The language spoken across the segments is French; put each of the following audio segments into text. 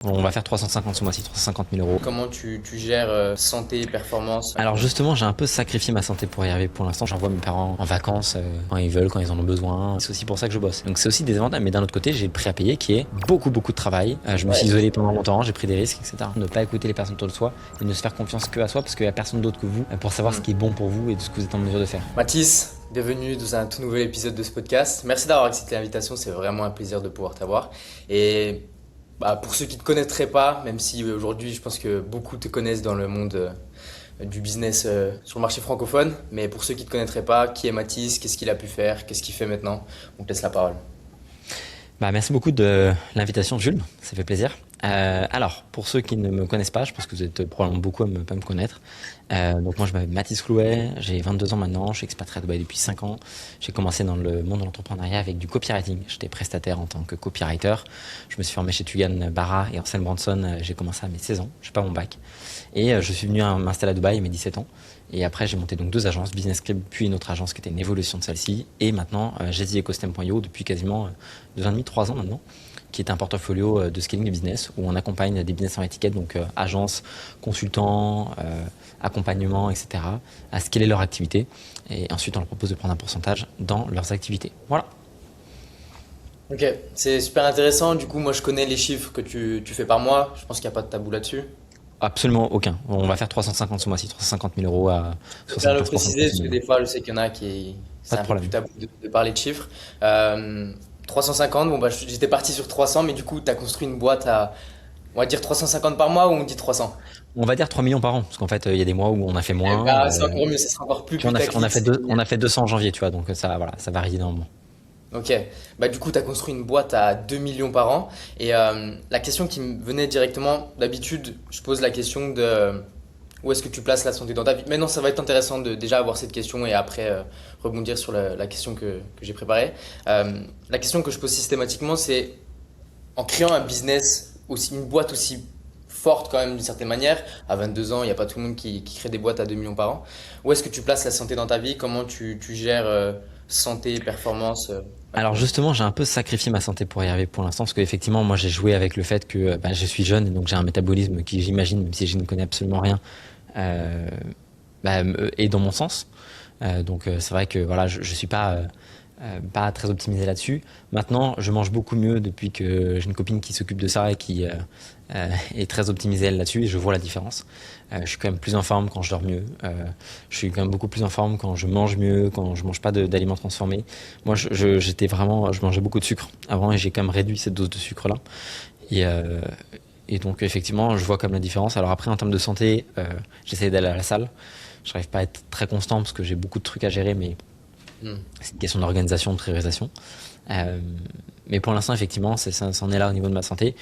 On va faire 350 ce mois-ci, 350 000 euros. Comment tu gères santé, performance? Alors justement, j'ai un peu sacrifié ma santé pour y arriver pour l'instant. J'envoie mes parents en vacances quand ils veulent, quand ils en ont besoin. C'est aussi pour ça que je bosse. Donc c'est aussi des avantages. Mais d'un autre côté, j'ai le prix à payer qui est beaucoup de travail. Je me suis isolé pendant longtemps, j'ai pris des risques, etc. Ne pas écouter les personnes autour de soi et ne se faire confiance que à soi parce qu'il n'y a personne d'autre que vous pour savoir ce qui est bon pour vous et de ce que vous êtes en mesure de faire. Mathis, bienvenue dans un tout nouvel épisode de ce podcast. Merci d'avoir accepté l'invitation, c'est vraiment un plaisir de pouvoir t'avoir. Et pour ceux qui ne te connaîtraient pas, même si aujourd'hui je pense que beaucoup te connaissent dans le monde du business sur le marché francophone, mais pour ceux qui ne te connaîtraient pas, qui est Mathis, qu'est-ce qu'il a pu faire, qu'est-ce qu'il fait maintenant? On te laisse la parole. Merci beaucoup de l'invitation, Jules. Ça fait plaisir. Alors, pour ceux qui ne me connaissent pas, je pense que vous êtes probablement beaucoup à ne pas me connaître. Donc moi, je m'appelle Mathis Flouet, j'ai 22 ans maintenant, je suis expatrié à Dubaï depuis 5 ans. J'ai commencé dans le monde de l'entrepreneuriat avec du copywriting. J'étais prestataire en tant que copywriter. Je me suis formé chez Tugan Barra et Ansel Branson. J'ai commencé à mes 16 ans, je n'ai pas mon bac. Et je suis venu m'installer à Dubaï à mes 17 ans. Et après, j'ai monté donc 2 agences, Business Script, puis une autre agence qui était une évolution de celle-ci. Et maintenant, JazyEcosystem.io depuis quasiment 2 ans et demi, 3 ans maintenant, qui est un portfolio de scaling de business où on accompagne des business en étiquette, donc agences, consultants, accompagnement, etc., à scaler leur activité. Et ensuite, on leur propose de prendre un pourcentage dans leurs activités. Voilà. Ok, c'est super intéressant. Du coup, moi je connais les chiffres que tu fais par mois. Je pense qu'il n'y a pas de tabou là-dessus. Absolument aucun. On va faire 350 ce mois-ci, 350 000 euros à Je préfère le 75% de préciser parce que profit. des fois je sais qu'il y en a qui Pas c'est de un peu plus problème. tabou de parler de chiffres. 350, bon j'étais parti sur 300, mais du coup tu as construit une boîte à, on va dire 350 par mois ou on dit 300? On va dire 3 millions par an, parce qu'en fait, il y a des mois où on a fait moins. C'est encore mieux, ça sera encore plus Puis on a putaclic. fait on a fait 200 en janvier, tu vois, donc ça, voilà, ça varie énormément. Ok, du coup, tu as construit une boîte à 2 millions par an. Et la question qui me venait directement, d'habitude, je pose la question de où est-ce que tu places la santé dans ta vie. Maintenant, ça va être intéressant de déjà avoir cette question et après rebondir sur la question que j'ai préparée. La question que je pose systématiquement, c'est en créant un business, aussi, une boîte aussi forte quand même d'une certaine manière, à 22 ans, il n'y a pas tout le monde qui crée des boîtes à 2 millions par an. Où est-ce que tu places la santé dans ta vie? Comment tu gères santé, performance Alors justement, j'ai un peu sacrifié ma santé pour y arriver pour l'instant, parce qu'effectivement, moi j'ai joué avec le fait que je suis jeune et donc j'ai un métabolisme qui, j'imagine, même si je ne connais absolument rien, euh, est dans mon sens. Donc c'est vrai que voilà, je suis pas très optimisé là-dessus. Maintenant, je mange beaucoup mieux depuis que j'ai une copine qui s'occupe de ça et qui est très optimisée elle là-dessus et je vois la différence. Je suis quand même plus en forme quand je dors mieux. Je suis quand même beaucoup plus en forme quand je mange mieux, quand je mange pas d'aliments transformés. Moi, je mangeais beaucoup de sucre avant et j'ai quand même réduit cette dose de sucre-là. Et, euh, et donc effectivement, je vois comme la différence. Alors après, en termes de santé, j'essaie d'aller à la salle. Je n'arrive pas à être très constant parce que j'ai beaucoup de trucs à gérer, mais Hmm. c'est une question d'organisation, de priorisation. Euh, mais pour l'instant, effectivement, c'en est là au niveau de ma santé.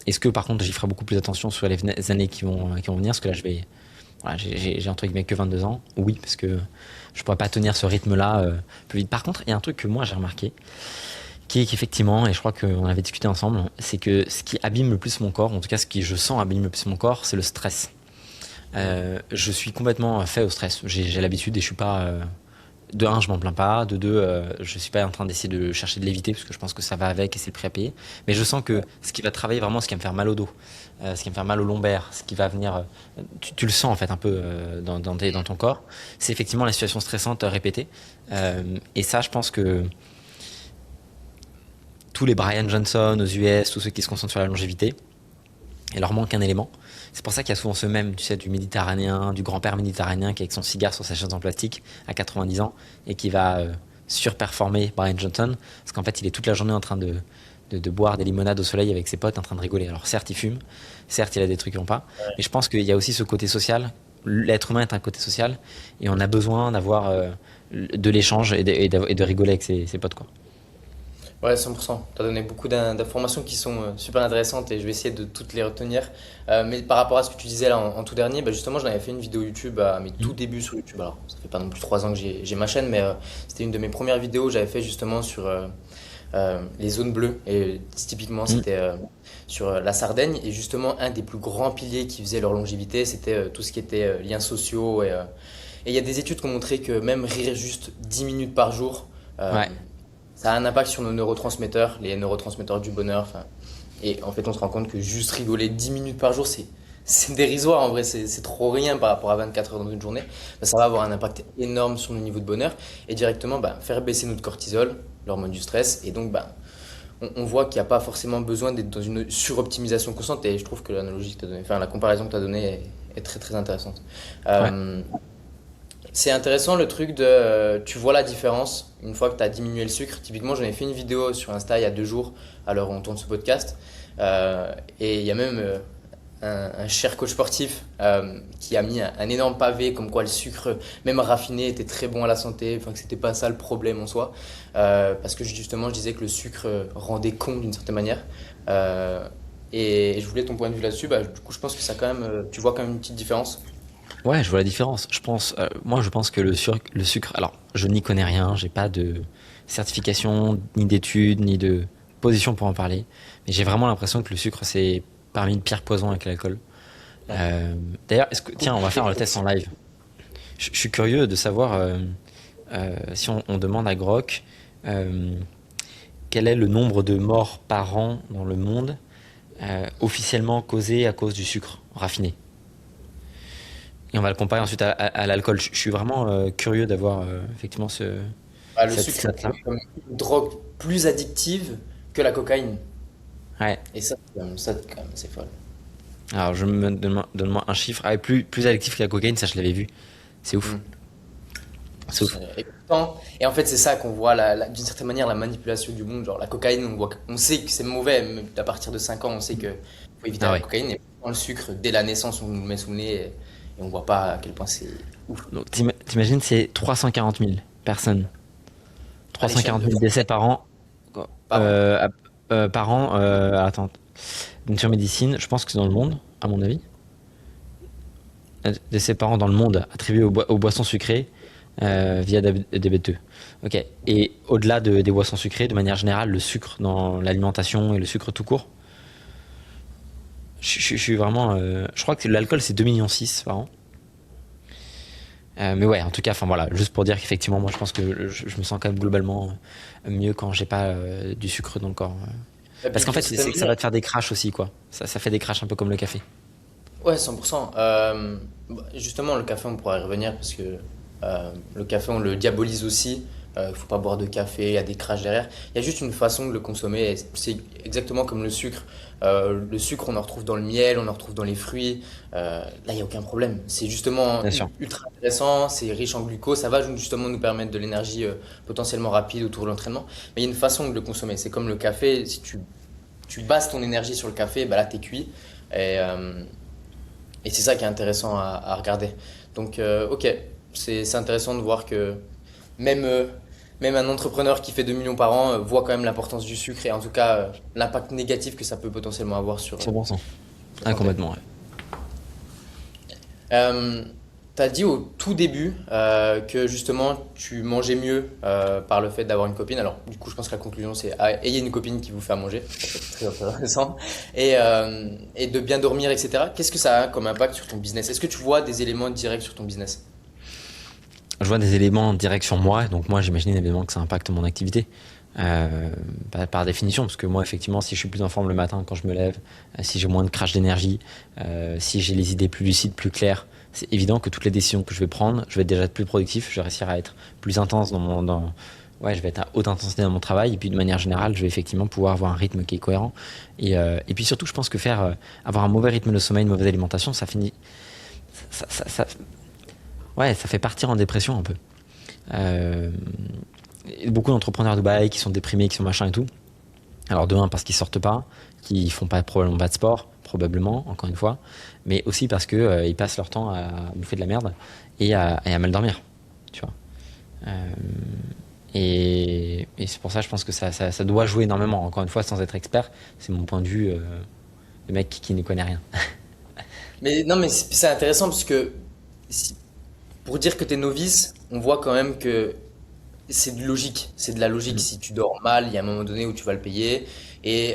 Est-ce que par contre, j'y ferai beaucoup plus attention sur les années qui vont venir? Parce que là, voilà, j'ai entre guillemets que 22 ans. Oui, parce que je pourrais pas tenir ce rythme-là plus vite. Par contre, il y a un truc que moi j'ai remarqué, qui est qu'effectivement, et je crois qu'on avait discuté ensemble, c'est que ce qui abîme le plus mon corps, en tout cas ce qui je sens abîme le plus mon corps, c'est le stress. Je suis complètement fait au stress. J'ai l'habitude et je suis pas. De un, je m'en plains pas. De deux, je suis pas en train d'essayer de chercher de l'éviter parce que je pense que ça va avec et c'est le prix à payer. Mais je sens que ce qui va travailler vraiment, ce qui va me faire mal au dos, ce qui va me faire mal au lombaire, ce qui va venir, tu le sens en fait un peu dans ton corps, c'est effectivement la situation stressante répétée. Et ça, je pense que tous les Brian Johnson aux US, tous ceux qui se concentrent sur la longévité, il leur manque un élément. C'est pour ça qu'il y a souvent ce même, tu sais, du méditerranéen, du grand-père méditerranéen qui est avec son cigare sur sa chaise en plastique à 90 ans et qui va surperformer Brian Johnson parce qu'en fait il est toute la journée en train de boire des limonades au soleil avec ses potes en train de rigoler. Alors certes il fume, certes il a des trucs qui vont pas, mais je pense qu'il y a aussi ce côté social. L'être humain est un côté social et on a besoin d'avoir de l'échange et de rigoler avec ses potes quoi. Ouais, 100%. Tu as donné beaucoup d'informations qui sont super intéressantes et je vais essayer de toutes les retenir. Mais par rapport à ce que tu disais là en tout dernier, justement, j'en avais fait une vidéo YouTube à mes tout débuts sur YouTube. Alors, ça fait pas non plus 3 ans que j'ai ma chaîne, mais c'était une de mes premières vidéos que j'avais fait justement sur les zones bleues. Et typiquement, Mm. c'était sur la Sardaigne. Et justement, un des plus grands piliers qui faisait leur longévité, c'était tout ce qui était liens sociaux. Et il y a des études qui ont montré que même rire juste 10 minutes par jour, Ouais. ça a un impact sur nos neurotransmetteurs, les neurotransmetteurs du bonheur. Enfin, Et en fait, on se rend compte que juste rigoler 10 minutes par jour, c'est dérisoire en vrai, c'est trop rien par rapport à 24 heures dans une journée. Bah, ça va avoir un impact énorme sur notre niveau de bonheur et directement bah, faire baisser notre cortisol, l'hormone du stress. Et donc, bah, on voit qu'il n'y a pas forcément besoin d'être dans une suroptimisation constante. Et je trouve que l'analogie que tu as donnée, enfin la comparaison que tu as donnée est très très intéressante. Ouais. Euh, c'est intéressant le truc de. Tu vois la différence une fois que tu as diminué le sucre. Typiquement, j'en ai fait une vidéo sur Insta il y a 2 jours, à l'heure où on tourne ce podcast. Et il y a même un cher coach sportif qui a mis un énorme pavé comme quoi le sucre, même raffiné, était très bon à la santé. Enfin, que c'était pas ça le problème en soi. Parce que justement, je disais que le sucre rendait con d'une certaine manière. Et je voulais ton point de vue là-dessus. Bah, du coup, je pense que ça quand même, tu vois quand même une petite différence. Ouais, je vois la différence. Moi, je pense que le sucre, alors, je n'y connais rien, j'ai pas de certification, ni d'études, ni de position pour en parler, mais j'ai vraiment l'impression que le sucre, c'est parmi le pire poison avec l'alcool. Ouais. Euh, D'ailleurs, tiens, on va faire le test en live. Je suis curieux de savoir si on demande à Grok euh, quel est le nombre de morts par an dans le monde officiellement causés à cause du sucre raffiné. Et on va le comparer ensuite à l'alcool. Je suis vraiment curieux d'avoir effectivement Bah, le cette sucre est stat-là. connu comme une drogue plus addictive que la cocaïne. Ouais. Et ça, ça, quand même, c'est folle. Alors, donne-moi un chiffre. Ah, plus addictif que la cocaïne, ça je l'avais vu. C'est ouf. Mm. C'est ouf. Et en fait, c'est ça qu'on voit, d'une certaine manière, la manipulation du monde. Genre, la cocaïne, on sait que c'est mauvais, mais à partir de 5 ans, on sait qu'il faut éviter Ah la ouais. cocaïne. Et dans le sucre, dès la naissance, on nous le met sous le nez et on voit pas à quel point c'est ouf. Donc t'imagines, c'est 340 000 personnes. À l'échelle 340 de 000 décès par an. par an. Par an. Attends. Donc sur médecine, je pense que c'est dans le monde, à mon avis. Décès par an dans le monde attribués aux boissons sucrées via diabète. Ok. Et au-delà des boissons sucrées, de manière générale, le sucre dans l'alimentation et le sucre tout court, je suis vraiment. Je crois que l'alcool c'est 2,6 millions par an. Mais ouais, en tout cas, enfin voilà, juste pour dire qu'effectivement, moi je pense que je me sens quand même globalement mieux quand j'ai pas du sucre dans le corps. Et Parce puis, qu'en d'une fait, certaine ça manière, va te faire des crashs aussi, quoi. Ça fait des crashs un peu comme le café. ouais, 100%. Bah, justement, le café, on pourra y revenir parce que le café, on le diabolise aussi. Il faut pas boire de café, il y a des crashs derrière. Il y a juste une façon de le consommer. Et c'est exactement comme le sucre. Le sucre, on en retrouve dans le miel, on en retrouve dans les fruits. Là, il n'y a aucun problème. C'est justement Bien sûr. ultra intéressant, c'est riche en glucose. Ça va justement nous permettre de l'énergie potentiellement rapide autour de l'entraînement. Mais il y a une façon de le consommer. C'est comme le café. Si tu bases ton énergie sur le café, bah là, t'es cuit. Et, euh, et c'est ça qui est intéressant à regarder. Donc, ok, c'est intéressant de voir que même, même un entrepreneur qui fait 2 millions par an voit quand même l'importance du sucre et en tout cas l'impact négatif que ça peut potentiellement avoir sur 100%. la Ah, santé. complètement, ouais. Euh, T'as dit au tout début que justement tu mangeais mieux par le fait d'avoir une copine. Alors du coup je pense que la conclusion c'est ayez une copine qui vous fait à manger, ça peut être très intéressant, et de bien dormir, etc. Qu'est-ce que ça a comme impact sur ton business? Est-ce que tu vois des éléments directs sur ton business? Je vois des éléments directs sur moi, donc moi j'imagine évidemment que ça impacte mon activité. Par définition, parce que moi effectivement si je suis plus en forme le matin quand je me lève, si j'ai moins de crash d'énergie, si j'ai les idées plus lucides, plus claires, c'est évident que toutes les décisions que je vais prendre, je vais être déjà plus productif, je vais réussir à être plus intense ouais, je vais être à haute intensité dans mon travail, et puis de manière générale, je vais effectivement pouvoir avoir un rythme qui est cohérent. Et puis surtout, je pense que avoir un mauvais rythme de sommeil, une mauvaise alimentation, ça finit, ça, ouais, ça fait partir en dépression un peu. Euh, et beaucoup d'entrepreneurs de Dubaï qui sont déprimés, qui sont machin et tout. Alors de un parce qu'ils sortent pas, qu'ils font pas probablement pas de sport, probablement encore une fois, mais aussi parce que ils passent leur temps à bouffer de la merde et à mal dormir, tu vois. Euh, et c'est pour ça je pense que ça doit jouer énormément. Encore une fois, sans être expert, c'est mon point de vue de mec qui ne connaît rien. Mais non, mais c'est intéressant parce que si- pour dire que tu es novice, on voit quand même que c'est de logique. C'est de la logique. Mm. Si tu dors mal, il y a un moment donné où tu vas le payer. Et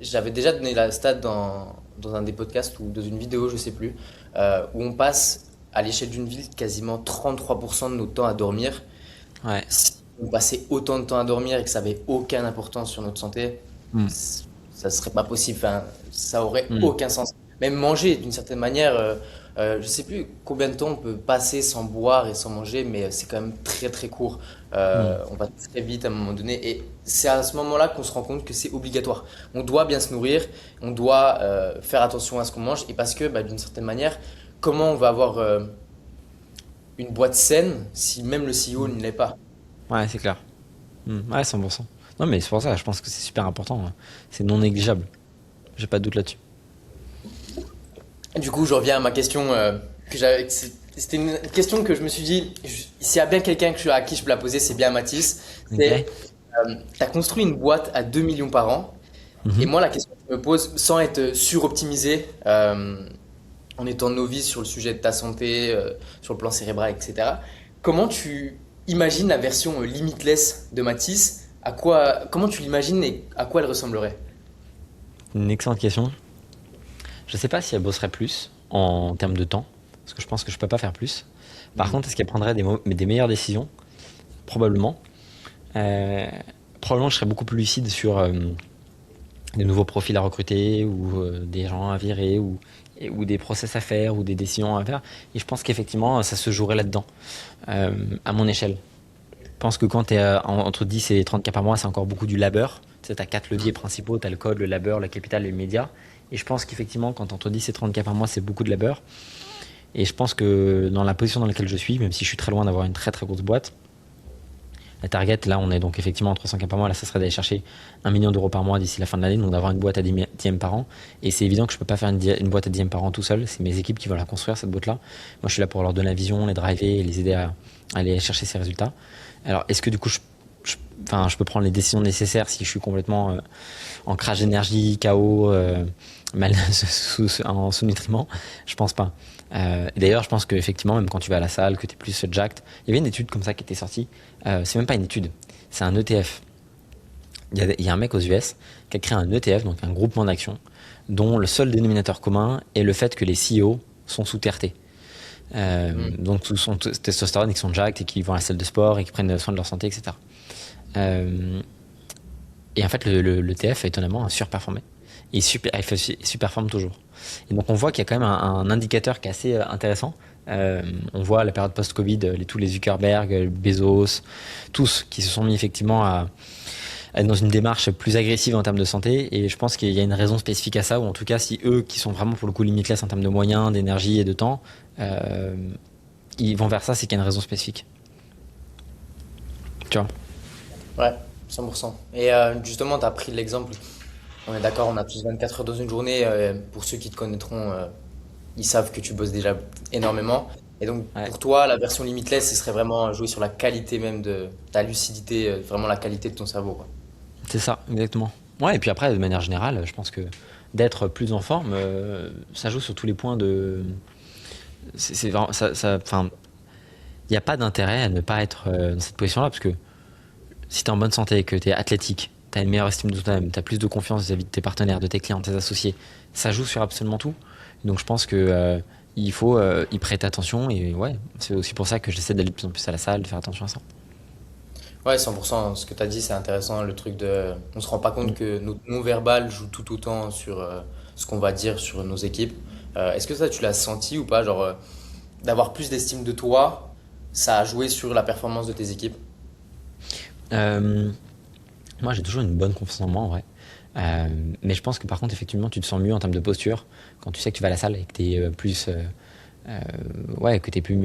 j'avais déjà donné la stat dans un des podcasts ou dans une vidéo, je sais plus, où on passe à l'échelle d'une ville quasiment 33% de notre temps à dormir. Ouais. Si on passait autant de temps à dormir et que ça avait aucune importance sur notre santé, Mm. c'est ça serait pas possible. Enfin, ça aurait Hmm. aucun sens. Même manger, d'une certaine manière, je sais plus combien de temps on peut passer sans boire et sans manger, mais c'est quand même très très court. Hmm. On va très vite à un moment donné, et c'est à ce moment-là qu'on se rend compte que c'est obligatoire. On doit bien se nourrir, on doit faire attention à ce qu'on mange, et parce que, bah, d'une certaine manière, comment on va avoir une boîte saine si même le CEO ne l'est pas? Ouais, c'est clair. Ouais, 100%. Non, mais c'est pour ça, je pense que c'est super important, hein. C'est non négligeable. J'ai pas de doute là-dessus. Du coup, je reviens à ma question que j'avais. C'était une question que je me suis dit, s'il y a bien quelqu'un à qui je peux la poser, c'est bien Mathis. C'est, Ok. tu as construit une boîte à 2 millions par an. Et Mhm. moi, la question que je me pose, sans être suroptimisé, en étant novice sur le sujet de ta santé, sur le plan cérébral, etc., comment tu imagines la version limitless de Mathis? Comment tu l'imagines et à quoi elle ressemblerait? Une excellente question. Je sais pas si elle bosserait plus en termes de temps, parce que je pense que je peux pas faire plus. Par Mhm. contre, est-ce qu'elle prendrait des meilleures décisions? Probablement. Euh, Probablement, je serais beaucoup plus lucide sur des nouveaux profils à recruter ou des gens à virer ou des process à faire ou des décisions à faire. Et je pense qu'effectivement, ça se jouerait là-dedans, à mon échelle. Je pense que quand tu es entre 10 et 30 cas par mois, c'est encore beaucoup du labeur. Tu sais, as quatre leviers principaux, tu as le code, le labeur, le capital et le média. Et je pense qu'effectivement, quand entre 10 et 30 cas par mois, c'est beaucoup de labeur. Et je pense que dans la position dans laquelle je suis, même si je suis très loin d'avoir une très très grosse boîte, la target, là, on est donc effectivement à 300 cas par mois. Là, ça serait d'aller chercher 1 million d'euros par mois d'ici la fin de l'année, donc d'avoir une boîte à 10 dixièmes par an. Et c'est évident que je peux pas faire une boîte à 10 dixièmes par an tout seul. C'est mes équipes qui vont la construire, cette boîte-là. Moi, je suis là pour leur donner la vision, les driver et les aider à aller chercher ces résultats. Alors, est-ce que du coup, enfin, je peux prendre les décisions nécessaires si je suis complètement en crash d'énergie, KO, mal en sous-nutriments? Je pense pas. Et d'ailleurs, je pense qu'effectivement, même quand tu vas à la salle, que tu es plus jacked, il y avait une étude comme ça qui était sortie. C'est même pas une étude, c'est un ETF. Il y a un mec aux US qui a créé un ETF, donc un groupement d'actions, dont le seul dénominateur commun est le fait que les CEO sont sous TRT. Mhm. Donc sous son testostérone et qui sont jacked et qui vont à la salle de sport et qui prennent soin de leur santé, etc. Euh, et en fait, le TF a étonnamment surperformé. Il surperforme toujours. Et donc, on voit qu'il y a quand même un indicateur qui est assez intéressant. On voit la période post-Covid, tous les Zuckerberg, Bezos, tous qui se sont mis effectivement à être dans une démarche plus agressive en termes de santé. Et je pense qu'il y a une raison spécifique à ça, ou en tout cas, si eux, qui sont vraiment pour le coup limitless en termes de moyens, d'énergie et de temps, euh, ils vont vers ça, c'est qu'il y a une raison spécifique. Tu vois? Ouais, 100%. Et justement, tu as pris l'exemple. On est d'accord, on a tous 24 heures dans une journée. Pour ceux qui te connaîtront, ils savent que tu bosses déjà énormément. Et donc, Ouais. pour toi, la version limitless, ce serait vraiment jouer sur la qualité même de ta lucidité, vraiment la qualité de ton cerveau, quoi. C'est ça, exactement. Ouais, et puis après, de manière générale, je pense que d'être plus en forme, ça joue sur tous les points de. C'est vraiment, enfin, il n'y a pas d'intérêt à ne pas être dans cette position-là, parce que si tu es en bonne santé, que tu es athlétique, tu as une meilleure estime de toi-même, tu as plus de confiance vis-à-vis de tes partenaires, de tes clients, de tes associés, ça joue sur absolument tout. Donc je pense que il faut y prêter attention, et ouais, c'est aussi pour ça que j'essaie d'aller de plus en plus à la salle, de faire attention à ça. Ouais, 100%. Ce que tu as dit, c'est intéressant. Le truc de. On se rend pas compte Mm. que notre non-verbal joue tout autant sur ce qu'on va dire sur nos équipes. Est-ce que ça, tu l'as senti ou pas? Genre, d'avoir plus d'estime de toi, ça a joué sur la performance de tes équipes? Euh, Moi, j'ai toujours une bonne confiance en moi, en vrai. Euh, mais je pense que par contre, effectivement, tu te sens mieux en termes de posture quand tu sais que tu vas à la salle et que tu es plus, euh, ouais, que t'es plus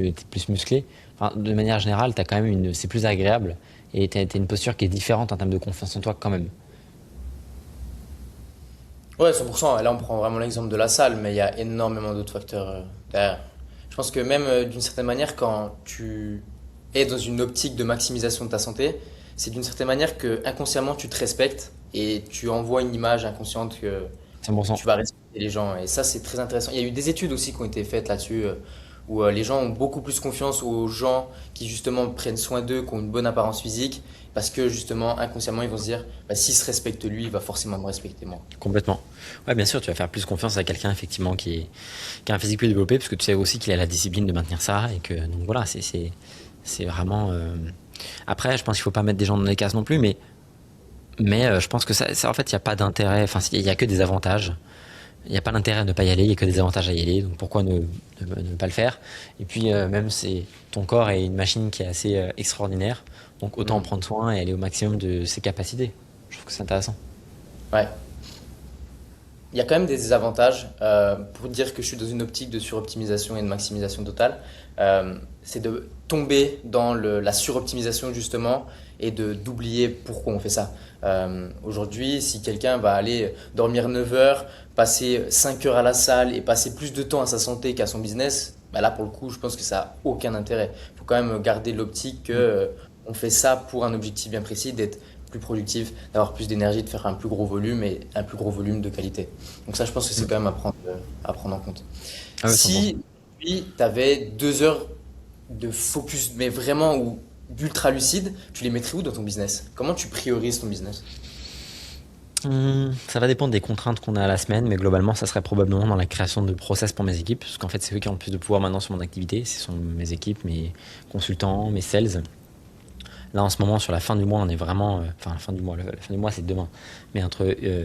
musclé. Enfin, de manière générale, t'as quand même c'est plus agréable et t'as une posture qui est différente en termes de confiance en toi quand même. Ouais, 100%. Là, on prend vraiment l'exemple de la salle, mais il y a énormément d'autres facteurs derrière. Je pense que même d'une certaine manière, quand tu es dans une optique de maximisation de ta santé, c'est d'une certaine manière que inconsciemment tu te respectes et tu envoies une image inconsciente que 100%. tu vas respecter les gens. Et ça, c'est très intéressant. Il y a eu des études aussi qui ont été faites là-dessus, où les gens ont beaucoup plus confiance aux gens qui justement prennent soin d'eux, qui ont une bonne apparence physique, parce que justement, inconsciemment, ils vont se dire, bah, s'il se respecte lui, il va forcément me respecter moi. Complètement. Ouais, bien sûr, tu vas faire plus confiance à quelqu'un effectivement qui a un physique plus développé parce que tu sais aussi qu'il a la discipline de maintenir ça et que donc voilà, c'est vraiment. Après, je pense qu'il faut pas mettre des gens dans des cases non plus, mais Mais je pense que en fait, il n'y a pas d'intérêt, enfin, il n'y a que des avantages. Il n'y a pas d'intérêt à ne pas y aller, il n'y a que des avantages à y aller, donc pourquoi ne pas le faire? Et puis même ton corps est une machine qui est assez extraordinaire, donc autant en Hmm. prendre soin et aller au maximum de ses capacités. Je trouve que c'est intéressant. Ouais. Il y a quand même des désavantages. Pour dire que je suis dans une optique de suroptimisation et de maximisation totale, c'est de tomber dans la suroptimisation justement et d'oublier pourquoi on fait ça. Aujourd'hui, si quelqu'un va aller dormir 9 heures, passer 5 heures à la salle et passer plus de temps à sa santé qu'à son business, bah là pour le coup, je pense que ça n'a aucun intérêt. Il faut quand même garder l'optique que on fait ça pour un objectif bien précis, d'être plus productif, d'avoir plus d'énergie, de faire un plus gros volume et un plus gros volume de qualité. Donc ça, je pense que c'est Mm. quand même à prendre en compte. Ah ouais, 100%. Si tu avais 2 heures de focus, mais vraiment ou d'ultra lucide, tu les mettrais où dans ton business? Comment tu priorises ton business? Ça va dépendre des contraintes qu'on a à la semaine, mais globalement, ça serait probablement dans la création de process pour mes équipes, parce qu'en fait, c'est eux qui ont le plus de pouvoir maintenant sur mon activité. Ce sont mes équipes, mes consultants, mes sales. Là, en ce moment, sur la fin du mois, on est vraiment. Enfin, la fin du mois, la fin du mois, c'est demain. Mais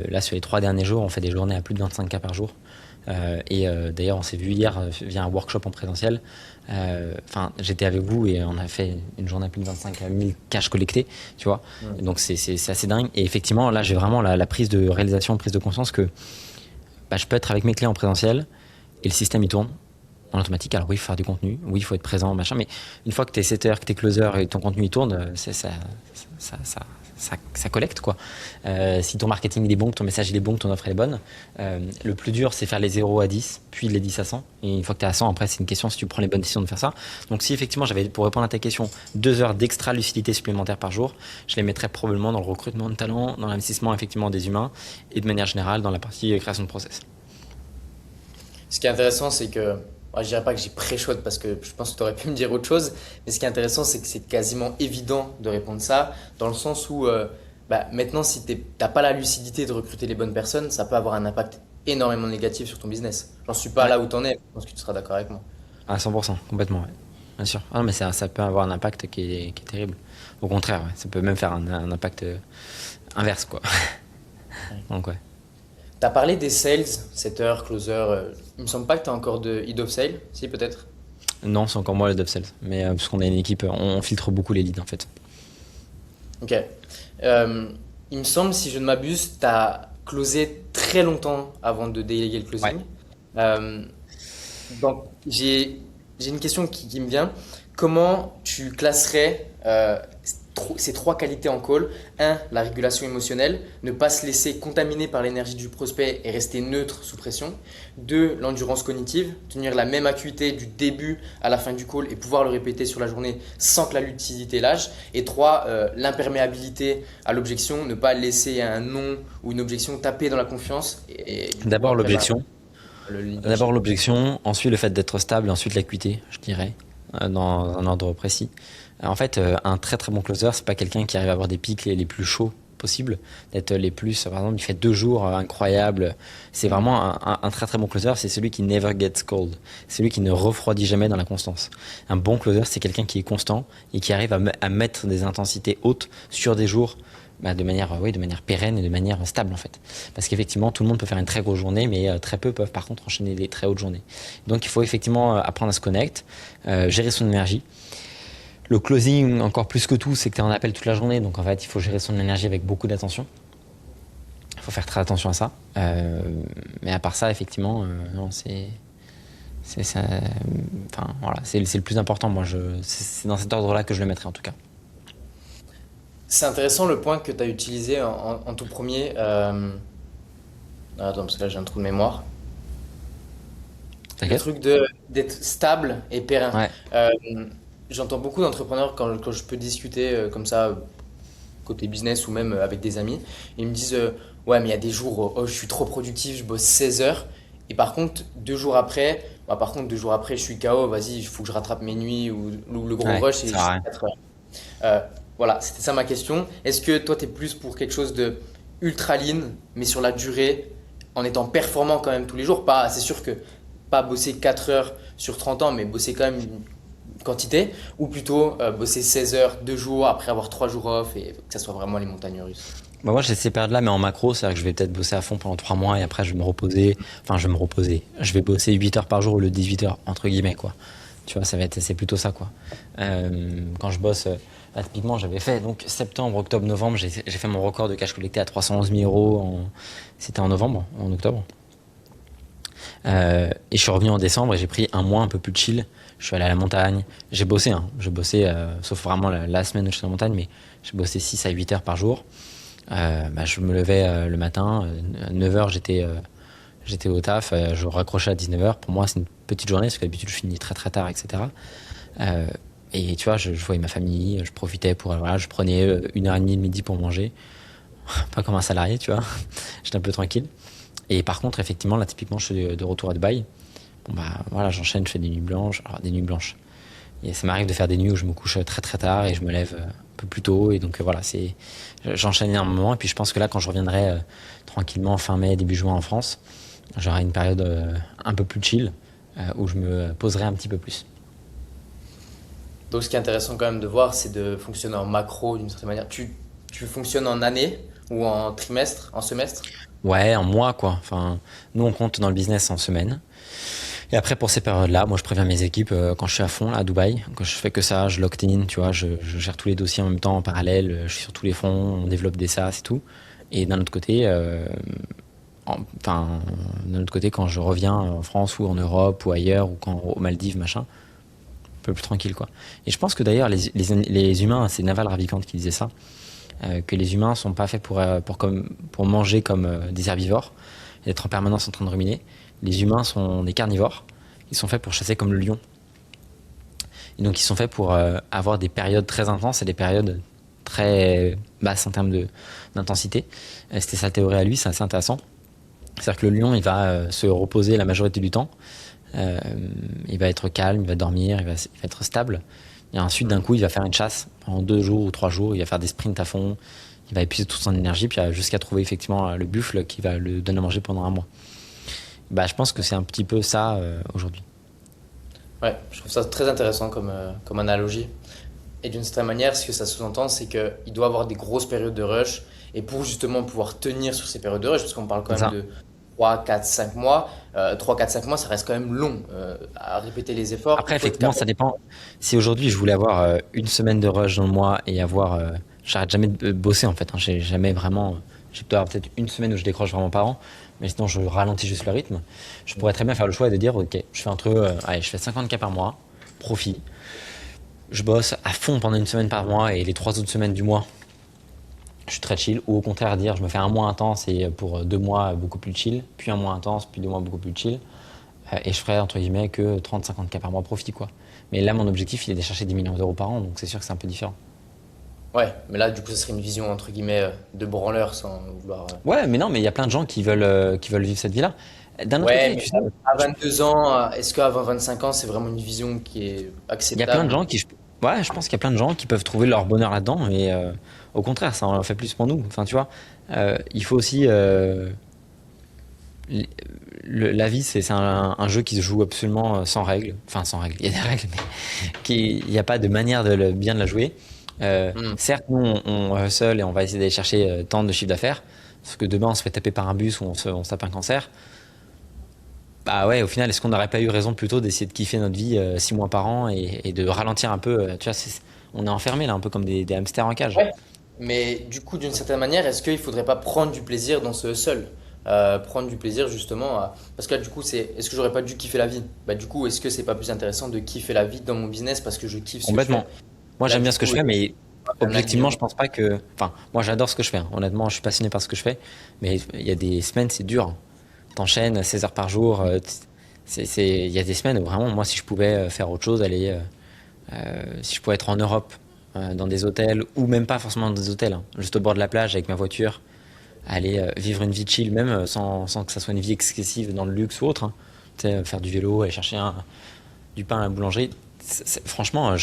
là, sur les 3 derniers jours, on fait des journées à plus de 25 cas par jour. D'ailleurs, on s'est vu hier via un workshop en présentiel. Enfin, j'étais avec vous et on a fait une journée à plus de 25 000 cash collectés, tu vois. Hmm. Et donc, c'est assez dingue. Et effectivement, là, j'ai vraiment la prise de réalisation, prise de conscience que bah, je peux être avec mes clients en présentiel et le système, il tourne en automatique. Alors oui, il faut faire du contenu, oui, il faut être présent, machin, mais une fois que t'es setter, que t'es closer et que ton contenu il tourne, ça, ça, ça collecte quoi. Si ton marketing il est bon, que ton message il est bon, que ton offre elle est bonne, le plus dur c'est faire les 0 à 10, puis les 10 à 100. Et une fois que t'es à 100, après c'est une question si tu prends les bonnes décisions de faire ça. Donc si effectivement j'avais, pour répondre à ta question, 2 heures d'extra lucidité supplémentaire par jour, je les mettrais probablement dans le recrutement de talents, dans l'investissement effectivement des humains et de manière générale dans la partie création de process. Ce qui est intéressant, c'est que, moi, je dirais pas que j'ai pré-shot parce que je pense que tu aurais pu me dire autre chose, mais ce qui est intéressant, c'est que c'est quasiment évident de répondre ça, dans le sens où bah, maintenant, si t'as pas la lucidité de recruter les bonnes personnes, ça peut avoir un impact énormément négatif sur ton business. J'en suis pas Ouais. là où t'en es, je pense que tu seras d'accord avec moi. À 100%, complètement, ouais. Bien sûr. Ah, mais ça peut avoir un impact qui est terrible. Au contraire, ouais. Ça peut même faire un impact inverse, quoi. Donc, ouais. T'as parlé des sales, setter, closer. Il me semble pas que tu as encore de head of sale, si peut-être. Non, c'est encore moi le dev sales. Mais parce qu'on a une équipe, on filtre beaucoup les leads, en fait. Ok. Euh, il me semble, si je ne m'abuse, tu as closé très longtemps avant de déléguer le Ouais. closing. Euh, donc, j'ai une question qui me vient. Comment tu classerais ces trois qualités en call? Un, la régulation émotionnelle, ne pas se laisser contaminer par l'énergie du prospect et rester neutre sous pression. Deux, l'endurance cognitive, tenir la même acuité du début à la fin du call et pouvoir le répéter sur la journée sans que la lucidité lâche. Et trois, l'imperméabilité à l'objection, ne pas laisser un non ou une objection taper dans la confiance et du coup D'abord après bah, l'objection. le D'abord leadership. l'objection, ensuite le fait d'être stable, et ensuite l'acuité, je dirais, dans un ordre précis. En fait, un très très bon closer, c'est pas quelqu'un qui arrive à avoir des pics les plus chauds possibles, d'être les plus, par exemple, il fait 2 jours incroyables. C'est Mhm. vraiment un très très bon closer, c'est celui qui never gets cold, c'est celui qui ne refroidit jamais dans la constance. Un bon closer, c'est quelqu'un qui est constant et qui arrive à mettre des intensités hautes sur des jours. Bah, oui, de manière pérenne et de manière stable en fait. Parce qu'effectivement, tout le monde peut faire une très grosse journée, mais très peu peuvent par contre enchaîner des très hautes journées. Donc il faut effectivement apprendre à se connecter, gérer son énergie. Le closing, encore plus que tout, c'est que tu es en appel toute la journée. Donc en fait, il faut gérer son énergie avec beaucoup d'attention. Il faut faire très attention à ça. Mais à part ça, effectivement, non, c'est ça. Enfin, voilà, c'est le plus important. Moi, c'est dans cet ordre-là que je le mettrai en tout cas. C'est intéressant le point que tu as utilisé en tout premier. Attends, parce que là j'ai un trou de mémoire. Le T'inquiète? truc d'être stable et périn. Ouais. Euh, J'entends beaucoup d'entrepreneurs quand je peux discuter comme ça, côté business ou même avec des amis. Ils me disent ouais, mais il y a des jours où je suis trop productif, je bosse 16 heures. Et par contre, 2 jours après, je suis KO, vas-y, il faut que je rattrape mes nuits ou le gros Ouais, rush et ça je sert à suis rien. 4 heures. Euh, voilà, c'était ça ma question. Est-ce que toi, tu es plus pour quelque chose de ultra lean, mais sur la durée, en étant performant quand même tous les jours? Pas, c'est sûr que pas bosser 4 heures sur 30 ans, mais bosser quand même une quantité, ou plutôt bosser 16 heures 2 jours après avoir 3 jours off et que ça soit vraiment les montagnes russes. Bah moi j'ai ces périodes-là, mais en macro, c'est-à-dire que je vais peut-être bosser à fond pendant 3 mois et après je vais me reposer. Enfin, je vais me reposer. Je vais bosser 8 heures par jour au lieu de 18 heures, entre guillemets, quoi. Tu vois, c'est plutôt ça, quoi. Quand je bosse, là, typiquement, j'avais fait donc septembre, octobre, novembre, j'ai fait mon record de cash collecté à 311 000 euros. C'était en novembre, en octobre. Et je suis revenu en décembre et j'ai pris un mois un peu plus chill. Je suis allé à la montagne. J'ai bossé, hein. J'ai bossé, sauf vraiment la semaine où je suis à la montagne, mais j'ai bossé 6 à 8 heures par jour. Bah, je me levais le matin, 9 heures j'étais au taf, je raccrochais à 19 heures. Pour moi, c'est une petite journée parce que d'habitude je finis très très tard, etc. Euh, et tu vois, je voyais ma famille, je profitais pour, voilà, je prenais 1h30 le midi pour manger, pas comme un salarié, tu vois. J'étais un peu tranquille. Et par contre, effectivement, là, typiquement, je suis de retour à Dubaï. Bon, bah, voilà, j'enchaîne, je fais des nuits blanches. Alors, des nuits blanches. Et ça m'arrive de faire des nuits où je me couche très très tard et je me lève un peu plus tôt. Et donc, voilà, j'enchaîne énormément. Et puis, je pense que là, quand je reviendrai tranquillement fin mai, début juin en France, j'aurai une période un peu plus chill où je me poserai un petit peu plus. Donc ce qui est intéressant quand même de voir, c'est de fonctionner en macro d'une certaine manière. Tu fonctionnes en année ou en trimestre, en semestre? Ouais, en mois, quoi. Enfin, nous, on compte dans le business en semaine. Et après, pour ces périodes-là, moi, je préviens mes équipes quand je suis à fond là, à Dubaï. Quand je fais que ça, je locked in, tu vois, je gère tous les dossiers en même temps, en parallèle. Je suis sur tous les fronts, on développe des SaaS et tout. Et d'un autre côté, enfin, d'un autre côté, quand je reviens en France ou en Europe ou ailleurs ou quand aux Maldives, machin, un peu plus tranquille, quoi. Et je pense que d'ailleurs, les humains, c'est Naval Ravikant qui disait ça, que les humains sont pas faits pour manger comme des herbivores et être en permanence en train de ruminer. Les humains sont des carnivores. Ils sont faits pour chasser comme le lion. Et donc, ils sont faits pour avoir des périodes très intenses et des périodes très basses en termes d'intensité. C'était sa théorie à lui, c'est assez intéressant. C'est-à-dire que le lion, il va se reposer la majorité du temps. Euh, il va être calme, il va dormir, il va être stable. Et ensuite, d'un coup, il va faire une chasse pendant 2 jours ou 3 jours. Il va faire des sprints à fond. Il va épuiser toute son énergie, puis jusqu'à trouver effectivement le buffle qui va le donner à manger pendant un mois. Bah, je pense que c'est un petit peu ça aujourd'hui. Ouais, je trouve ça très intéressant comme analogie. Et d'une certaine manière, ce que ça sous-entend, c'est qu'il doit avoir des grosses périodes de rush. Et pour justement pouvoir tenir sur ces périodes de rush, parce qu'on parle C'est quand même ça. de 3, 4, 5 mois, 3, 4, 5 mois, ça reste quand même long à répéter les efforts. Après, Il faut être effectivement, capable. ça dépend. Si aujourd'hui je voulais avoir une semaine de rush dans le mois et avoir, j'arrête jamais de bosser en fait, hein. J'ai jamais vraiment, j'ai peut-être une semaine où je décroche vraiment par an, mais sinon je ralentis juste le rythme. Je pourrais très bien faire le choix de dire, ok, je fais allez, je fais 50K par mois, profit. Je bosse à fond pendant une semaine par mois et les 3 autres semaines du mois, je suis très chill. Ou au contraire, dire, je me fais un mois intense et pour 2 mois beaucoup plus chill, puis un mois intense, puis 2 mois beaucoup plus chill. Et je ferais entre guillemets que 30-50K par mois profit, quoi. Mais là, mon objectif, il est de chercher 10 millions d'euros par an, donc c'est sûr que c'est un peu différent. Ouais, mais là, du coup, ça serait une vision entre guillemets de branleur sans vouloir. Ouais, mais non, mais il y a plein de gens qui veulent vivre cette vie-là. D'un autre Ouais, côté, mais tu sais, à 22 ans, est-ce qu'avant 25 ans, c'est vraiment une vision qui est il y a plein de acceptable? gens ouais, je pense qu'il y a plein de gens qui peuvent trouver leur bonheur là-dedans, et au contraire, ça en fait plus pour nous. Enfin, tu vois, il faut aussi, l- la vie, c'est un jeu qui se joue absolument sans règles. Enfin, sans règles. Il y a des règles, mais il n'y a pas de manière bien de la jouer. Hmm. Certes, nous, on hustle et on va essayer d'aller chercher tant de chiffre d'affaires. Sauf que demain, on se fait taper par un bus ou on se tape un cancer. Bah ouais, au final, est-ce qu'on n'aurait pas eu raison plutôt d'essayer de kiffer notre vie 6 mois par an et de ralentir un peu tu vois, on est enfermé là, un peu comme des hamsters en cage. Ouais. Mais du coup, d'une certaine manière, est-ce qu'il ne faudrait pas prendre du plaisir dans ce seul? Prendre du plaisir justement Parce que là, du coup, c'est est-ce que j'aurais pas dû kiffer la vie? Bah du coup, est-ce que c'est pas plus intéressant de kiffer la vie dans mon business parce que je kiffe ce que je Complètement. fais? Moi, Là, j'aime bien du ce que je coup, fais, mais un objectivement, je alignement. pense pas que. Enfin, moi, j'adore ce que je fais, hein. Honnêtement, je suis passionné par ce que je fais. Mais il y a des semaines, c'est dur. T'enchaînes 16 heures par jour. Il y a des semaines où vraiment, moi, si je pouvais faire autre chose, si je pouvais être en Europe, dans des hôtels, ou même pas forcément dans des hôtels, hein, juste au bord de la plage avec ma voiture, aller vivre une vie chill, même sans que ça soit une vie excessive dans le luxe ou autre, hein. Tu sais, faire du vélo, aller chercher du pain à la boulangerie. Franchement,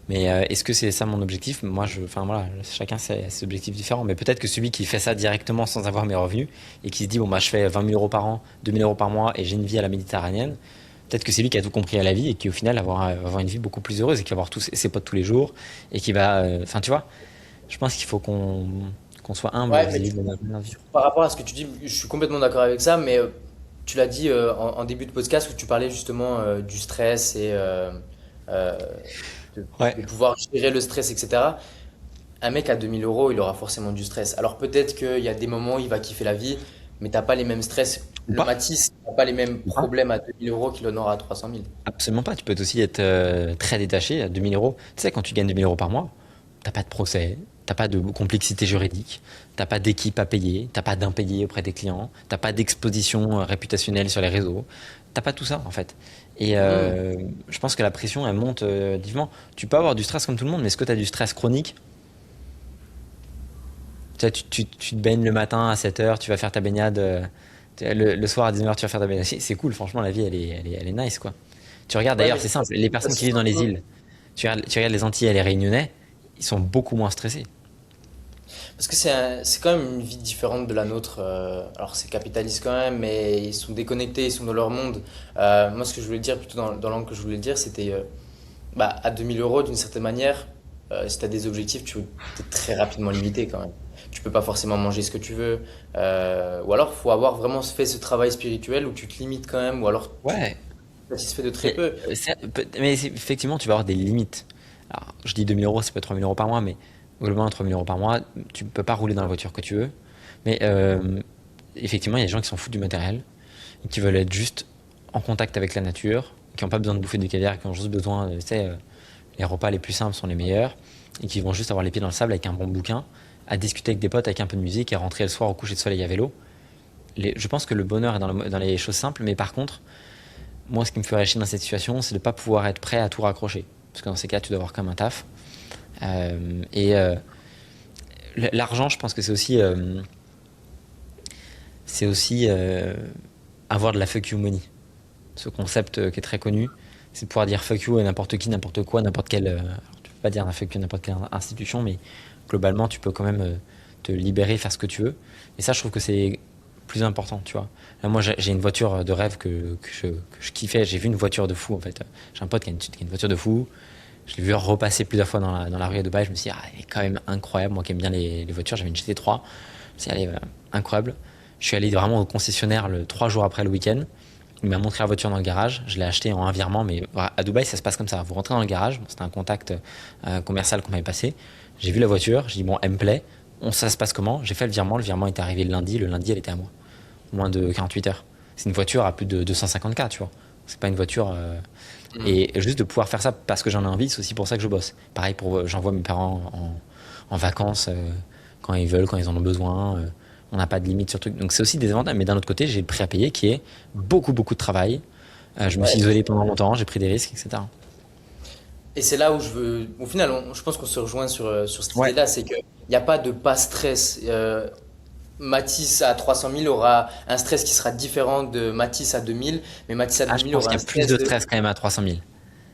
mais est-ce que c'est ça mon objectif? Moi, enfin voilà, chacun ses objectifs différents. Mais peut-être que celui qui fait ça directement sans avoir mes revenus et qui se dit bon bah je fais 20 000 euros par an, 2 000 euros par mois et j'ai une vie à la méditerranéenne. Peut-être que c'est lui qui a tout compris à la vie et qui au final avoir une vie beaucoup plus heureuse et qui va voir tous ses potes tous les jours et qui va, enfin tu vois, Je pense qu'il faut qu'on soit humble Ouais, mais vis-à-vis de notre manière de vivre. par rapport à ce que tu dis, je suis complètement d'accord avec ça, mais tu l'as dit en début de podcast où tu parlais justement du stress et euh, de, Ouais. de pouvoir gérer le stress, etc. Un mec à 2000 euros, il aura forcément du stress. Alors peut-être qu'il y a des moments où il va kiffer la vie, mais t'as pas les mêmes stress. Ou Le pas. Matisse n'a pas les mêmes Ou pas. problèmes à 2000 euros qu'il en aura à 300 000. Absolument pas. Tu peux aussi être très détaché à 2000 euros. Tu sais, quand tu gagnes 2000 euros par mois, t'as pas de procès, t'as pas de complexité juridique, t'as pas d'équipe à payer, t'as pas d'impayés auprès des clients, t'as pas d'exposition réputationnelle sur les réseaux, t'as pas tout ça en fait. Et Hmm. je pense que la pression elle monte vivement. Tu peux avoir du stress comme tout le monde, mais est-ce que tu as du stress chronique? Tu sais, tu te baignes le matin à 7 heures, tu vas faire ta baignade, tu sais, le soir à 19 heures, tu vas faire ta baignade. C'est cool, franchement, la vie, elle est nice, quoi. Tu regardes, Ouais, d'ailleurs, mais c'est c'est simple, les personnes parce qui qu'ils vivent sont dans un les peu- îles, tu regardes les Antilles et les Réunionnais, ils sont beaucoup moins stressés. Parce que c'est quand même une vie différente de la nôtre. Alors c'est capitaliste quand même, mais ils sont déconnectés, ils sont dans leur monde. Moi, ce que je voulais dire, plutôt dans l'angle que je voulais dire, c'était bah, à 2000 euros, d'une certaine manière, si tu as des objectifs, tu es très rapidement limité quand même. Tu peux pas forcément manger ce que tu veux. Ou alors, faut avoir vraiment fait ce travail spirituel où tu te limites quand même, ou alors tu te Ouais, satisfais de très mais, peu. effectivement, tu vas avoir des limites. Alors, je dis 2000 euros, ça peut être 3000 euros par mois, mais globalement, 3000 euros par mois, tu peux pas rouler dans la voiture que tu veux. Mais effectivement, il y a des gens qui s'en foutent du matériel, et qui veulent être juste en contact avec la nature, qui n'ont pas besoin de bouffer du caviar, qui ont juste besoin, tu sais, les repas les plus simples sont les meilleurs, et qui vont juste avoir les pieds dans le sable avec un bon bouquin, à discuter avec des potes avec un peu de musique, et rentrer le soir au coucher de soleil à vélo. Je pense que le bonheur est dans les choses simples, mais par contre, moi, ce qui me ferait chier dans cette situation, c'est de ne pas pouvoir être prêt à tout raccrocher. Parce que dans ces cas, tu dois avoir comme un taf. Et l'argent, je pense que c'est aussi avoir de la fuck you money. Ce concept qui est très connu, c'est de pouvoir dire fuck you à n'importe qui, n'importe quoi, n'importe quelle. Tu peux pas dire un fuck you à n'importe quelle institution, mais globalement, tu peux quand même te libérer, faire ce que tu veux. Et ça, je trouve que c'est plus important, tu vois. Là, moi, j'ai une voiture de rêve que je kiffais. J'ai vu une voiture de fou, en fait. J'ai un pote qui a une voiture de fou. Je l'ai vu repasser plusieurs fois dans la rue à Dubaï. Je me suis dit, ah, elle est quand même incroyable. Moi qui aime bien les voitures, j'avais une GT3. Je me suis dit, elle est incroyable. Je suis allé vraiment au concessionnaire 3 jours après le week-end. Il m'a montré la voiture dans le garage. Je l'ai acheté en un virement, mais voilà, à Dubaï, ça se passe comme ça. Vous rentrez dans le garage. Bon, c'était un contact commercial qu'on m'avait passé. J'ai vu la voiture. J'ai dit, bon, elle me plaît. Ça se passe comment? J'ai fait le virement. Le virement est arrivé le lundi. Le lundi, elle était à moi. Moins de 48 heures. C'est une voiture à plus de 250K, tu vois. C'est pas une voiture. Hmm. Et juste de pouvoir faire ça parce que j'en ai envie, c'est aussi pour ça que je bosse. Pareil, j'envoie mes parents en vacances quand ils veulent, quand ils en ont besoin. On n'a pas de limite sur le truc. Donc c'est aussi des avantages. Mais d'un autre côté, j'ai le prix à payer qui est beaucoup, beaucoup de travail. Je me suis Ouais. isolé pendant longtemps, j'ai pris des risques, etc. Et c'est là où je veux. Au final, je pense qu'on se rejoint sur cette Ouais. idée-là, c'est qu'il n'y a pas de pas stress. Matisse à 300 000 aura un stress qui sera différent de Matisse à 2000, mais Matisse à Ah, je 2000 pense aura qu'il un y a plus stress de de. stress quand même à 300 000.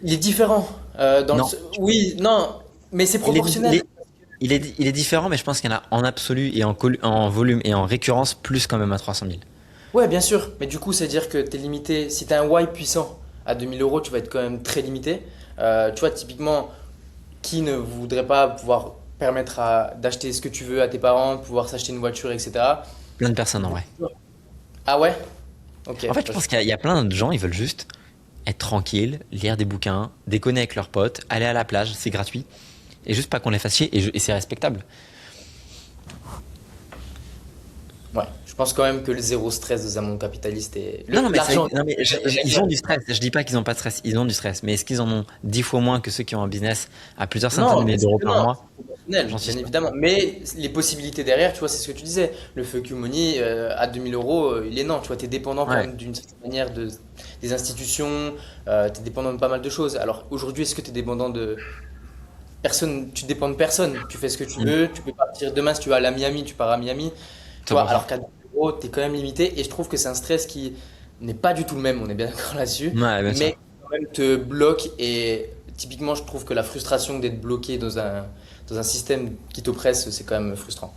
Il est différent. Non, Oui, non, mais c'est il est, di- il proportionnel. est, il est différent, mais je pense qu'il y en a en absolu et en volume et en récurrence plus quand même à 300 000. Ouais, bien sûr, mais du coup, c'est-à-dire que tu es limité. Si tu as un Y puissant à 2000 euros, tu vas être quand même très limité. Tu vois, typiquement, qui ne voudrait pas pouvoir permettre d'acheter ce que tu veux à tes parents, pouvoir s'acheter une voiture, etc. Plein de personnes en vrai. Ah ouais? Ok. En fait, je pense qu'il y a plein de gens, ils veulent juste être tranquilles, lire des bouquins, déconner avec leurs potes, aller à la plage, c'est gratuit. Et juste pas qu'on les fasse chier, et c'est respectable. Ouais, je pense quand même que le zéro stress dans un monde capitaliste et Non, non, mais, l'argent. non, mais ils ont du stress. Je dis pas qu'ils ont pas de stress, ils ont du stress. Mais est-ce qu'ils en ont 10 fois moins que ceux qui ont un business à plusieurs centaines de Non, bien milliers sûr d'euros que par non, mois? c'est proportionnel, J'en suis bien sûr. évidemment. Mais les possibilités derrière, tu vois, c'est ce que tu disais. Le fuck you money à 2000 euros, il est non. Tu vois, tu es dépendant quand Ouais. même d'une certaine manière des institutions, tu es dépendant de pas mal de choses. Alors aujourd'hui, est-ce que tu es dépendant de personne? Tu dépends de personne. Tu fais ce que tu Mm. veux, tu peux partir demain si tu vas aller à Miami, tu pars à Miami. Tu vois, 100%. alors qu'à 2000 euros, tu es quand même limité. Et je trouve que c'est un stress qui n'est pas du tout le même, on est bien d'accord là-dessus, Ouais, bien sûr. mais quand même te bloque. Et typiquement, je trouve que la frustration d'être bloqué dans un système qui t'oppresse, c'est quand même frustrant.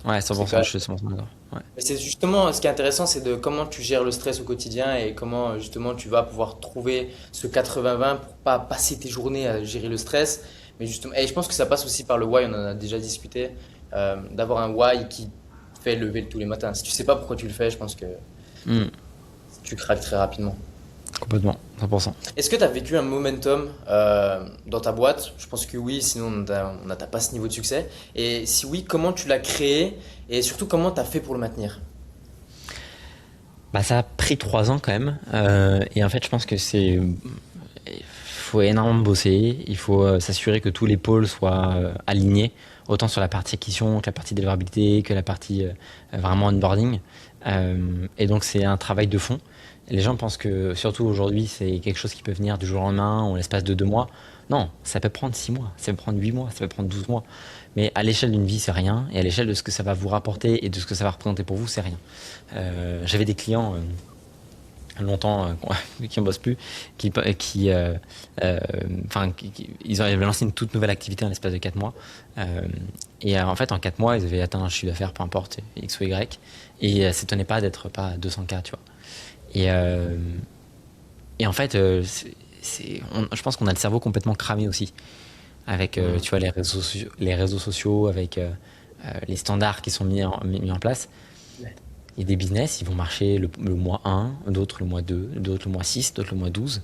Ouais, C'est 100%, quand je suis 100% d'accord. Ouais. mais c'est justement ce qui est intéressant, c'est de comment tu gères le stress au quotidien et comment justement tu vas pouvoir trouver ce 80-20 pour pas passer tes journées à gérer le stress, Mais justement, et je pense que ça passe aussi par le why, on en a déjà discuté, d'avoir un why qui te fait lever tous les matins. Si tu sais pas pourquoi tu le fais, je pense que Hmm, tu craques très rapidement. complètement, 100%. Est-ce que tu as vécu un momentum dans ta boîte? Je pense que oui, sinon on n'atteint pas ce niveau de succès. Et si oui, comment tu l'as créé et surtout comment tu as fait pour le maintenir? Bah, ça a pris 3 ans quand même. Et en fait, je pense que il faut énormément bosser. Il faut s'assurer que tous les pôles soient alignés, autant sur la partie acquisition que la partie délivrabilité, que la partie vraiment onboarding. Et donc, c'est un travail de fond. Les gens pensent que, surtout aujourd'hui, c'est quelque chose qui peut venir du jour au lendemain, en l'espace de 2 mois. Non, ça peut prendre 6 mois, ça peut prendre 8 mois, ça peut prendre 12 mois. Mais à l'échelle d'une vie, c'est rien. Et à l'échelle de ce que ça va vous rapporter et de ce que ça va représenter pour vous, c'est rien. J'avais des clients longtemps qui en bossent plus, qui, enfin, ils avaient lancé une toute nouvelle activité en l'espace de 4 mois. Euh, et en fait, en 4 mois, ils avaient atteint un chiffre d'affaires, peu importe, X ou Y. Et s'étonnaient pas d'être pas à 200K, tu vois. Et, euh, et en fait, je pense qu'on a le cerveau complètement cramé aussi. Avec, Mhm. tu vois, les réseaux sociaux, avec les standards qui sont mis en place. Ouais. Il y a des business, ils vont marcher le mois 1, d'autres le mois 2, d'autres le mois 6, d'autres le mois 12.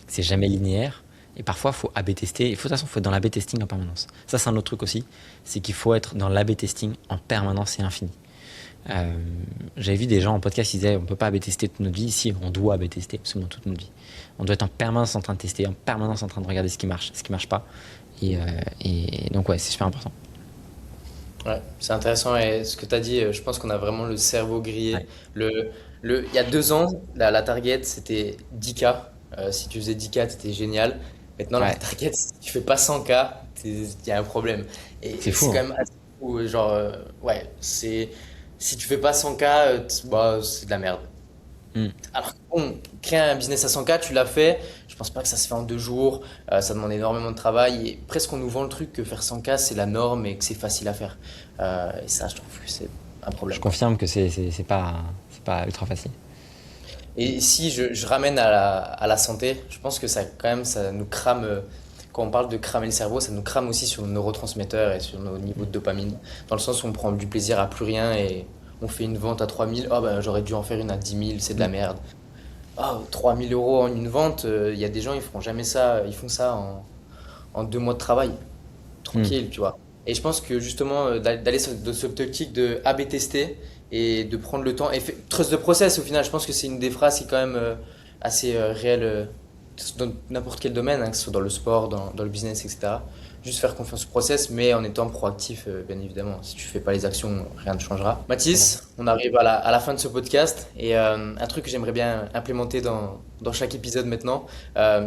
C'est jamais linéaire. Et parfois, il faut A/B tester. De toute façon, il faut être dans l'A/B testing en permanence. Ça, c'est un autre truc aussi. C'est qu'il faut être dans l'A/B testing en permanence et infini. Euh, J'avais vu des gens en podcast qui disaient on peut pas A/B tester toute notre vie. Si, on doit A/B tester absolument toute notre vie. On doit être en permanence en train de tester, en permanence en train de regarder ce qui marche pas. Et donc, ouais, c'est super important. Ouais, c'est intéressant et ce que tu as dit, je pense qu'on a vraiment le cerveau grillé. Ouais. Il y a 2 ans, la target c'était 10K. Si tu faisais 10K, c'était génial. Maintenant, la Ouais. target, si tu fais pas 100K, il y a un problème. C'est Et fou, c'est quand hein. même assez fou. Genre, ouais, si tu fais pas 100K, bah, c'est de la merde. Hmm. Alors, bon, créer un business à 100K, tu l'as fait. Je pense pas que ça se fait en 2 jours. Ça demande énormément de travail. Et presque on nous vend le truc que faire 100K, c'est la norme et que c'est facile à faire. Et ça, je trouve que c'est un Je problème. confirme que c'est pas ultra facile. Et si je ramène à la santé, je pense que ça, quand même, ça nous crame. Quand on parle de cramer le cerveau, ça nous crame aussi sur nos neurotransmetteurs et sur nos niveaux de dopamine. Dans le sens où on prend du plaisir à plus rien et on fait une vente à 3000. Oh, ben, j'aurais dû en faire une à 10 000, c'est de la Hmm. merde. Oh, 3 000 € en une vente, il y a des gens, ils feront jamais ça. Ils font ça en 2 mois de travail. Hmm. Tranquille, tu vois. Et je pense que justement, d'aller de cette optique de A/B tester et de prendre le temps. Et trust the process, au final, je pense que c'est une des phrases qui est quand même assez réelle dans n'importe quel domaine, hein, que ce soit dans le sport, dans le business, etc. Juste faire confiance au process, mais en étant proactif, bien évidemment. Si tu fais pas les actions, rien ne changera. Vraiment. Mathis, on arrive à la fin de ce podcast. Et un truc que j'aimerais bien implémenter dans chaque épisode maintenant,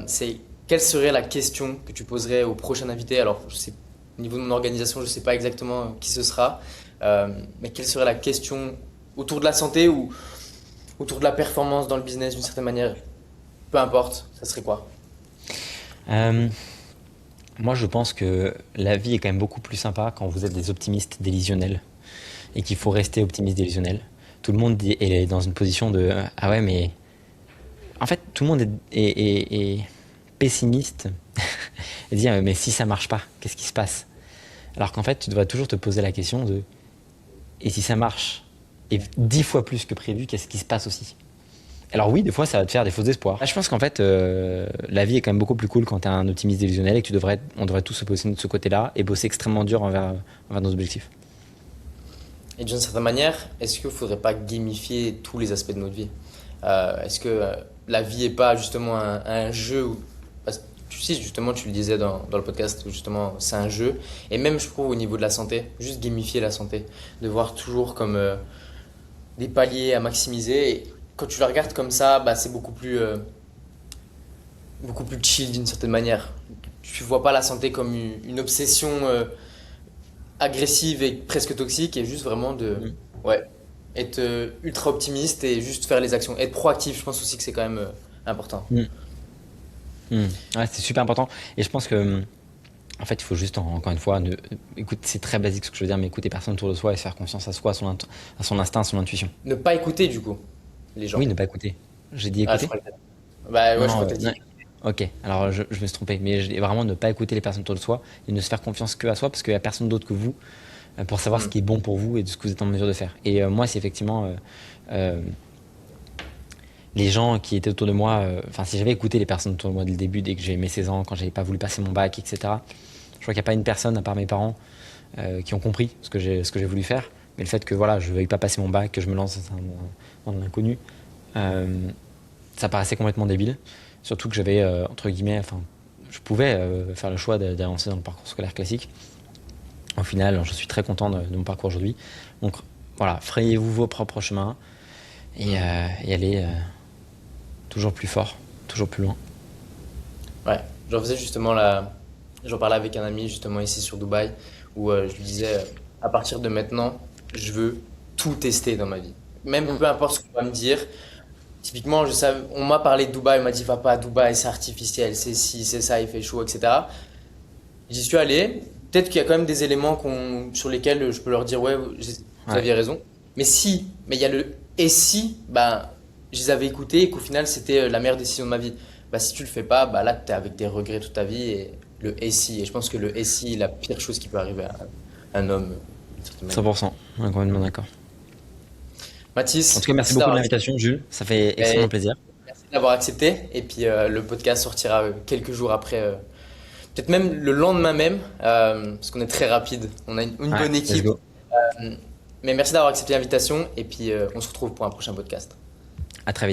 c'est quelle serait la question que tu poserais au prochain invité? Alors, je sais, au niveau de mon organisation, je ne sais pas exactement qui ce sera, mais quelle serait la question autour de la santé ou autour de la performance dans le business d'une certaine manière? Peu importe, ça serait quoi? Euh, Moi, je pense que la vie est quand même beaucoup plus sympa quand vous êtes des optimistes délusionnels et qu'il faut rester optimiste délusionnel. Tout le monde est dans une position de ah ouais, mais en fait, tout le monde est pessimiste et dit ah, mais si ça marche pas, qu'est-ce qui se passe? Alors qu'en fait, tu devrais toujours te poser la question de et si ça marche et 10 fois plus que prévu, qu'est-ce qui se passe aussi? Alors oui, des fois, ça va te faire des faux espoirs. Je pense qu'en fait, la vie est quand même beaucoup plus cool quand tu es un optimiste délusionnel et que on devrait tous se positionner de ce côté-là et bosser extrêmement dur envers nos objectifs. Et d'une certaine manière, est-ce qu'il ne faudrait pas gamifier tous les aspects de notre vie? Est-ce que la vie n'est pas justement un jeu parce que tu sais, justement, tu le disais dans le podcast, où justement, c'est un jeu. Et même, je trouve, au niveau de la santé, juste gamifier la santé, de voir toujours comme des paliers à maximiser. Et quand tu la regardes comme ça, bah, c'est beaucoup plus chill d'une certaine manière. Tu vois pas la santé comme une obsession agressive et presque toxique, et juste vraiment Mm. ouais, être ultra optimiste et juste faire les actions. Être proactif, je pense aussi que c'est quand même important. Mm. Mm. Ouais, c'est super important. Et je pense que, en fait, il faut juste, encore une fois, écoute, c'est très basique ce que je veux dire, mais écouter personne autour de soi et se faire confiance à soi, à son instinct, à son intuition. Ne pas écouter, du coup, les gens. Oui, ne pas écouter. J'ai dit Ah, je écouter? crois que... Bah Non, ouais, je non, crois que t'as dit. Ok, alors je me suis trompé, mais vraiment ne pas écouter les personnes autour de soi et ne se faire confiance que à soi parce qu'il n'y a personne d'autre que vous pour savoir ce Hmm. qui est bon pour vous et de ce que vous êtes en mesure de faire. Et moi, c'est effectivement euh, les gens qui étaient autour de moi, enfin, si j'avais écouté les personnes autour de moi dès le début, dès que j'ai mes 16 ans, quand j'avais pas voulu passer mon bac, etc., je crois qu'il n'y a pas une personne, à part mes parents, qui ont compris ce que j'ai voulu faire. Mais le fait que voilà, je ne veuille pas passer mon bac, que je me lance dans l'inconnu, euh, ça paraissait complètement débile. Surtout que j'avais, entre guillemets, enfin, je pouvais faire le choix d'avancer dans le parcours scolaire classique. Au final, je suis très content de mon parcours aujourd'hui. Donc voilà, frayez-vous vos propres chemins et allez toujours plus fort, toujours plus loin. Ouais, j'en faisais justement là, j'en parlais avec un ami justement ici sur Dubaï, où je lui disais, à partir de maintenant, je veux tout tester dans ma vie. Même Mm. peu importe ce qu'on va me dire. Typiquement, on m'a parlé de Dubaï, on m'a dit va pas à Dubaï, c'est artificiel, c'est ci, c'est ça, il fait chaud, etc. J'y suis allé. Peut-être qu'il y a quand même des éléments sur lesquels je peux leur dire ouais, vous Ouais, aviez raison. Mais il y a le et si, bah, je les avais écoutés et qu'au final c'était la meilleure décision de ma vie. Bah, si tu le fais pas, bah là tu es avec des regrets toute ta vie et le et si. Et je pense que le et si est la pire chose qui peut arriver à un homme, d'une certaine manière. 100%, on est complètement d'accord. En tout Mathis, cas, merci merci beaucoup de d'avoir l'invitation, Jules. Ça fait et extrêmement plaisir. merci d'avoir accepté. Et puis le podcast sortira quelques jours après. Peut-être même le lendemain même, parce qu'on est très rapide. On a une Ouais, bonne let's équipe. go. Mais merci d'avoir accepté l'invitation et puis on se retrouve pour un prochain podcast. À très vite.